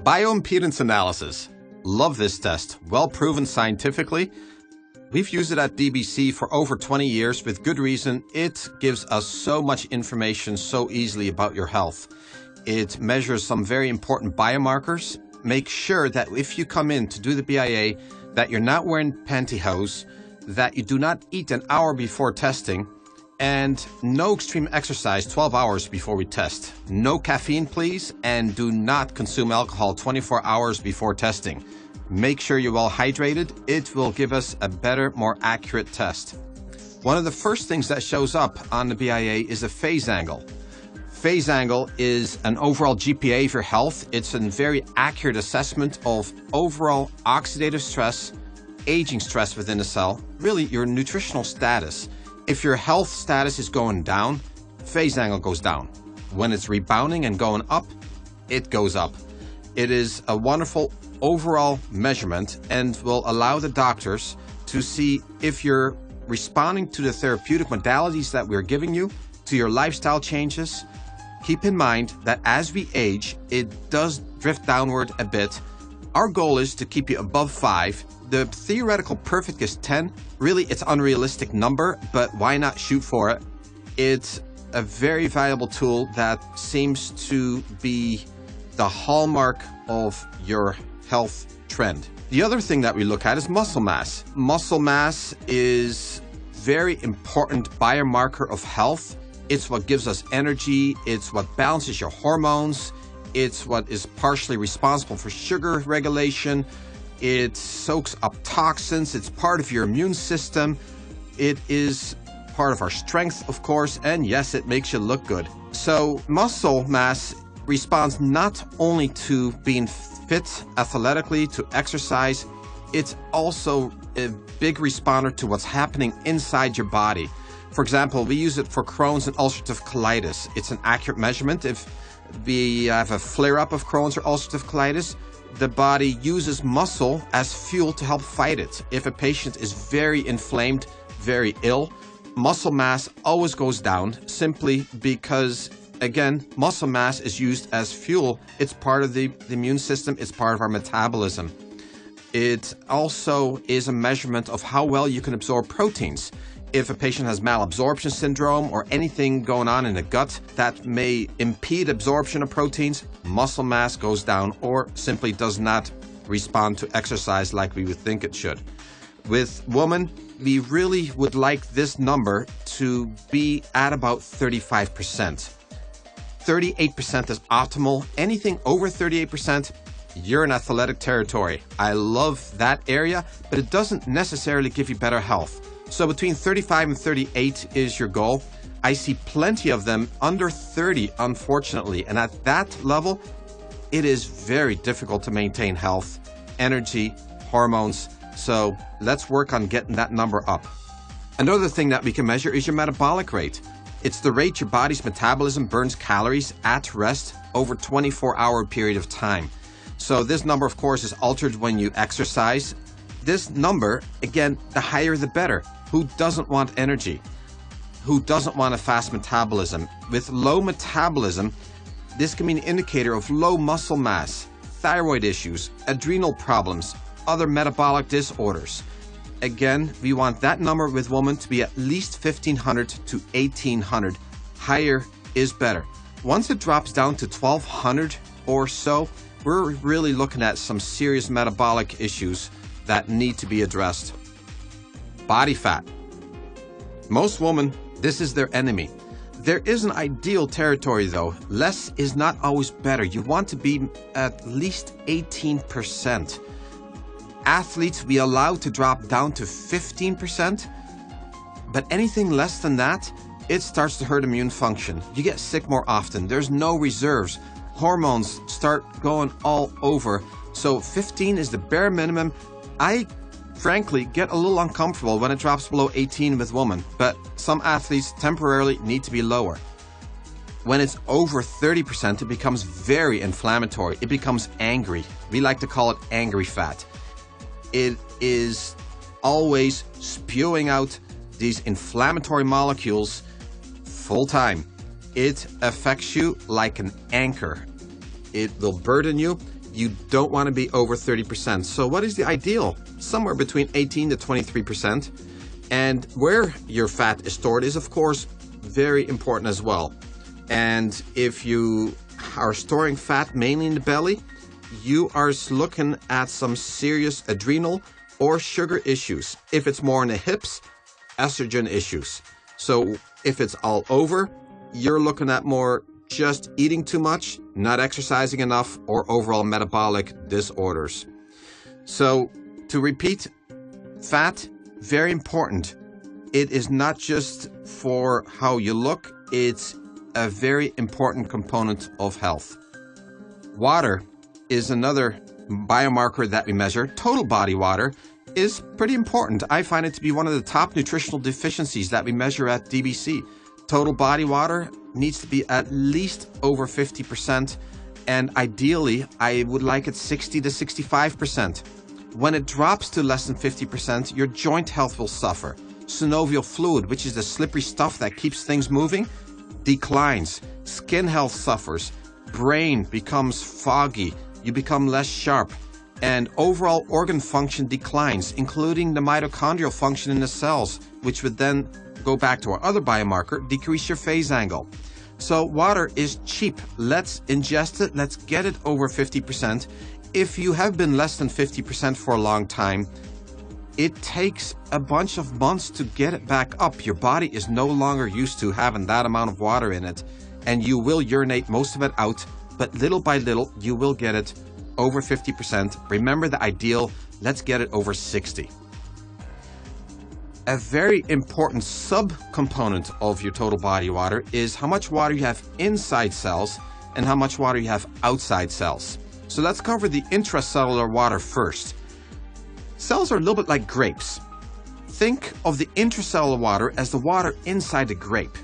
Bioimpedance analysis. Love this test. Well proven scientifically. We've used it at DBC for over 20 years with good reason. It gives us so much information so easily about your health. It measures some very important biomarkers. Make sure that if you come in to do the BIA, that you're not wearing pantyhose, that you do not eat an hour before testing, and no extreme exercise 12 hours before we test. No caffeine, please, and do not consume alcohol 24 hours before testing. Make sure you're well hydrated. It will give us a better, more accurate test. One of the first things that shows up on the BIA is a phase angle. Phase angle is an overall GPA of your health. It's a very accurate assessment of overall oxidative stress, aging stress within a cell, really your nutritional status. If your health status is going down, phase angle goes down. When it's rebounding and going up, it goes up. It is a wonderful overall measurement and will allow the doctors to see if you're responding to the therapeutic modalities that we're giving you, to your lifestyle changes. Keep in mind that as we age, it does drift downward a bit. Our goal is to keep you above 5. The theoretical perfect is 10. Really, it's an unrealistic number, but why not shoot for it? It's a very valuable tool that seems to be the hallmark of your health trend. The other thing that we look at is muscle mass. Muscle mass is a very important biomarker of health. It's what gives us energy. It's what balances your hormones. It's what is partially responsible for sugar regulation. It soaks up toxins. It's part of your immune system. It is part of our strength, of course, and yes, it makes you look good. So muscle mass responds not only to being fit athletically, to exercise, it's also a big responder to what's happening inside your body. For example, we use it for Crohn's and ulcerative colitis. It's an accurate measurement. If we have a flare-up of Crohn's or ulcerative colitis, the body uses muscle as fuel to help fight it. If a patient is very inflamed, very ill, muscle mass always goes down simply because, again, muscle mass is used as fuel. It's part of the immune system. It's part of our metabolism. It also is a measurement of how well you can absorb proteins. If a patient has malabsorption syndrome or anything going on in the gut that may impede absorption of proteins, muscle mass goes down or simply does not respond to exercise like we would think it should. With women, we really would like this number to be at about 35%. 38% is optimal. Anything over 38%, you're in athletic territory. I love that area, but it doesn't necessarily give you better health. So between 35 and 38 is your goal. I see plenty of them under 30, unfortunately. And at that level, it is very difficult to maintain health, energy, hormones. So let's work on getting that number up. Another thing that we can measure is your metabolic rate. It's the rate your body's metabolism burns calories at rest over a 24-hour period of time. So this number, of course, is altered when you exercise. This number, again, the higher the better. Who doesn't want energy? Who doesn't want a fast metabolism? With low metabolism, this can be an indicator of low muscle mass, thyroid issues, adrenal problems, other metabolic disorders. Again, we want that number with women to be at least 1,500 to 1,800. Higher is better. Once it drops down to 1,200 or so, we're really looking at some serious metabolic issues that need to be addressed. Body fat. Most women, this is their enemy. There is an ideal territory though. Less is not always better. You want to be at least 18%. Athletes, we allow to drop down to 15%, but anything less than that, it starts to hurt immune function. You get sick more often. There's no reserves. Hormones start going all over. So 15 is the bare minimum. I frankly get a little uncomfortable when it drops below 18 with women, but some athletes temporarily need to be lower. When it's over 30%, it becomes very inflammatory. It becomes angry. We like to call it angry fat. It is always spewing out these inflammatory molecules full time. It affects you like an anchor. It will burden you. you don't want to be over 30%. So what is the ideal? Somewhere between 18 to 23%. And where your fat is stored is, of course, very important as well. And if you are storing fat mainly in the belly, you are looking at some serious adrenal or sugar issues. If it's more in the hips, estrogen issues. So if it's all over, you're looking at more just eating too much, not exercising enough, or overall metabolic disorders. So to repeat, fat, very important. It is not just for how you look, it's a very important component of health. Water is another biomarker that we measure. Total body water is pretty important. I find it to be one of the top nutritional deficiencies that we measure at DBC. Total body water needs to be at least over 50%, and ideally, I would like it 60 to 65%. When it drops to less than 50%, your joint health will suffer. Synovial fluid, which is the slippery stuff that keeps things moving, declines. Skin health suffers. Brain becomes foggy. You become less sharp. And overall organ function declines, including the mitochondrial function in the cells, which would then go back to our other biomarker, decrease your phase angle. So water is cheap. Let's ingest it. Let's get it over 50%. If you have been less than 50% for a long time, it takes a bunch of months to get it back up. Your body is no longer used to having that amount of water in it, and you will urinate most of it out, but little by little, you will get it over 50%. Remember the ideal, let's get it over 60. A very important subcomponent of your total body water is how much water you have inside cells and how much water you have outside cells. So let's cover the intracellular water first. Cells are a little bit like grapes. Think of the intracellular water as the water inside the grape.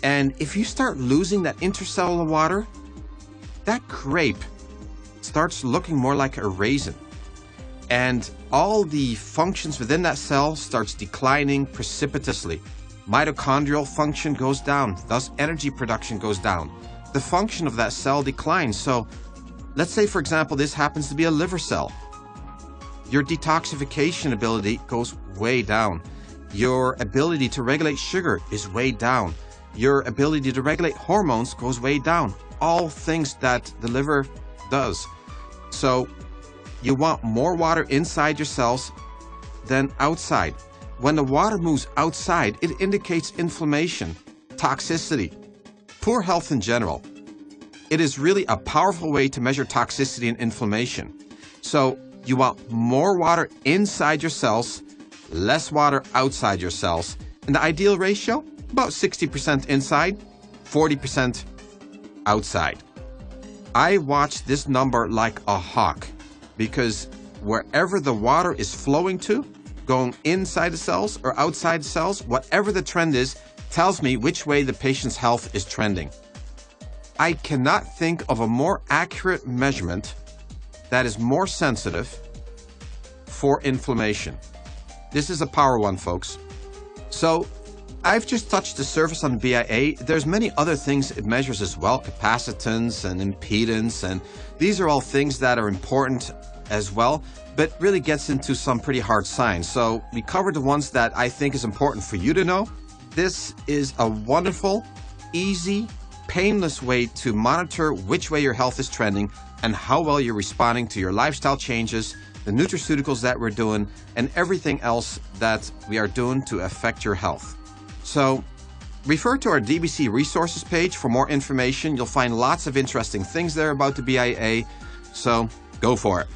And if you start losing that intracellular water, that grape starts looking more like a raisin. And all the functions within that cell starts declining precipitously. Mitochondrial function goes down, thus energy production goes down. The function of that cell declines. So let's say, for example, this happens to be a liver cell. Your detoxification ability goes way down. Your ability to regulate sugar is way down. Your ability to regulate hormones goes way down. All things that the liver does. So you want more water inside your cells than outside. When the water moves outside, it indicates inflammation, toxicity, poor health in general. It is really a powerful way to measure toxicity and inflammation. So you want more water inside your cells, less water outside your cells. And the ideal ratio, about 60% inside, 40% outside. I watch this number like a hawk because wherever the water is flowing to, going inside the cells or outside the cells, whatever the trend is, tells me which way the patient's health is trending. I cannot think of a more accurate measurement that is more sensitive for inflammation. This is a power one, folks. So I've just touched the surface on BIA. There's many other things it measures as well, capacitance and impedance, and these are all things that are important as well, but really gets into some pretty hard science. So we covered the ones that I think is important for you to know. This is a wonderful, easy, painless way to monitor which way your health is trending and how well you're responding to your lifestyle changes, the nutraceuticals that we're doing, and everything else that we are doing to affect your health. So refer to our DBC resources page for more information. You'll find lots of interesting things there about the BIA, so go for it.